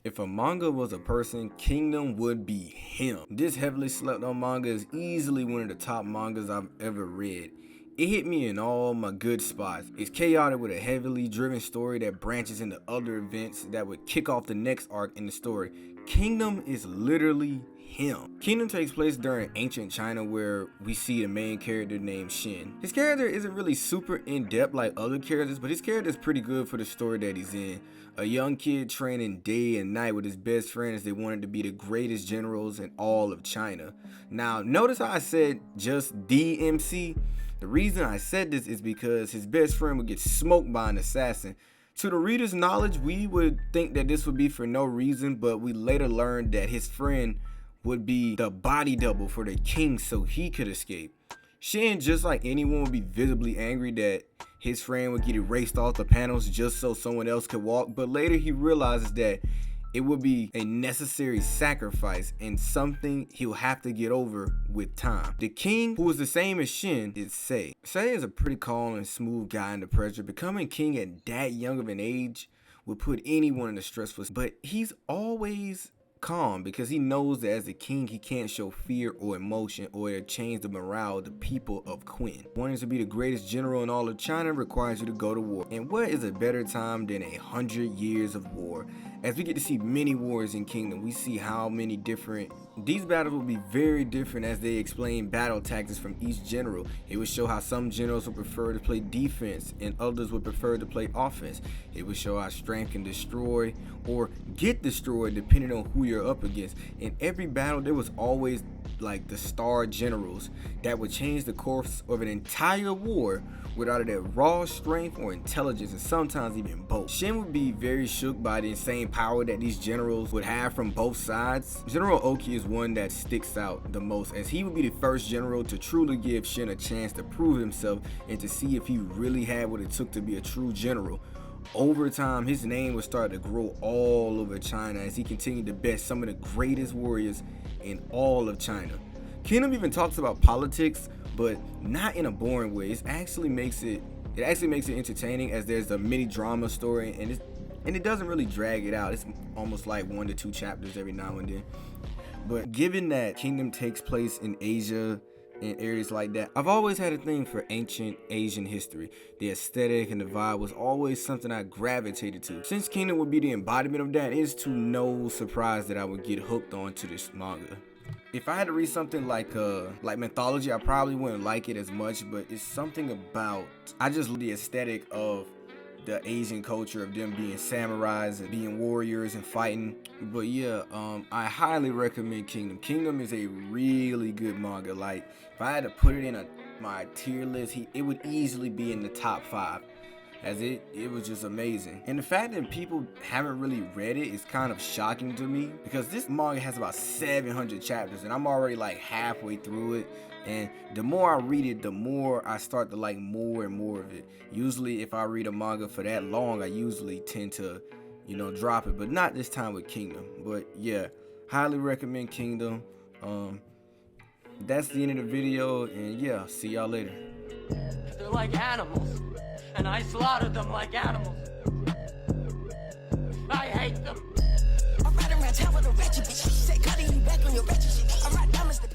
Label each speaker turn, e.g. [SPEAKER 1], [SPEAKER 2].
[SPEAKER 1] If a manga was a person, Kingdom would be him. This heavily slept on manga is easily one of the top mangas I've ever read. It hit me in all my good spots. It's chaotic with a heavily driven story that branches into other events that would kick off the next arc in the story. Kingdom is literally him. Kingdom takes place during ancient China, where we see the main character named Shin. His character isn't really super in-depth like other characters, but his character is pretty good for the story that he's in. A young kid training day and night with his best friend as they wanted to be the greatest generals in all of China. Now, notice how I said just DMC? The reason I said this is because his best friend would get smoked by an assassin. To the reader's knowledge, we would think that this would be for no reason, but we later learned that his friend would be the body double for the king so he could escape. Shin, just like anyone, would be visibly angry that his friend would get erased off the panels just so someone else could walk, but later he realizes that it would be a necessary sacrifice and something he'll have to get over with time. The king, who is the same as Shin, is Sei. Sei is a pretty calm and smooth guy under pressure. Becoming king at that young of an age would put anyone in a stressful, but he's always calm because he knows that as a king he can't show fear or emotion or it'll change the morale of the people of Quinn. Wanting to be the greatest general in all of China requires you to go to war, and what is a better time than 100 years of war? As we get to see many wars in Kingdom, we see how many different these battles will be very different as they explain battle tactics from each general. It would show how some generals would prefer to play defense and others would prefer to play offense. It would show how strength can destroy or get destroyed depending on who you're up against. In every battle, there was always like the star generals that would change the course of an entire war with either their raw strength or intelligence, and sometimes even both. Shin would be very shook by the insane power that these generals would have from both sides. General Oki is one that sticks out the most, as he would be the first general to truly give Shin a chance to prove himself and to see if he really had what it took to be a true general. Over time, his name would start to grow all over China as he continued to best some of the greatest warriors in all of China. Kingdom even talks about politics, but not in a boring way. It actually makes it entertaining, as there's a mini drama story, and it doesn't really drag it out. It's almost like 1 to 2 chapters every now and then. But given that Kingdom takes place in Asia and areas like that, I've always had a thing for ancient Asian history. The aesthetic and the vibe was always something I gravitated to. Since Kingdom would be the embodiment of that, it's to no surprise that I would get hooked onto this manga. If I had to read something like mythology, I probably wouldn't like it as much, but it's something about, I just love the aesthetic of the Asian culture of them being samurais and being warriors and fighting. But yeah, I highly recommend Kingdom. Kingdom is a really good manga. Like, if I had to put it in my tier list, it would easily be in the top 5. As it was just amazing. And the fact that people haven't really read it is kind of shocking to me, because this manga has about 700 chapters and I'm already like halfway through it. And the more I read it, the more I start to like more and more of it. Usually if I read a manga for that long, I usually tend to, drop it, but not this time with Kingdom. But yeah, highly recommend Kingdom. That's the end of the video, and yeah, see y'all later.
[SPEAKER 2] They're like animals, and I slaughtered them like animals. I hate them. I'm right around town with a ratchet bitch. Say, cutting you back on your ratchet shit. I'm right now, Mr.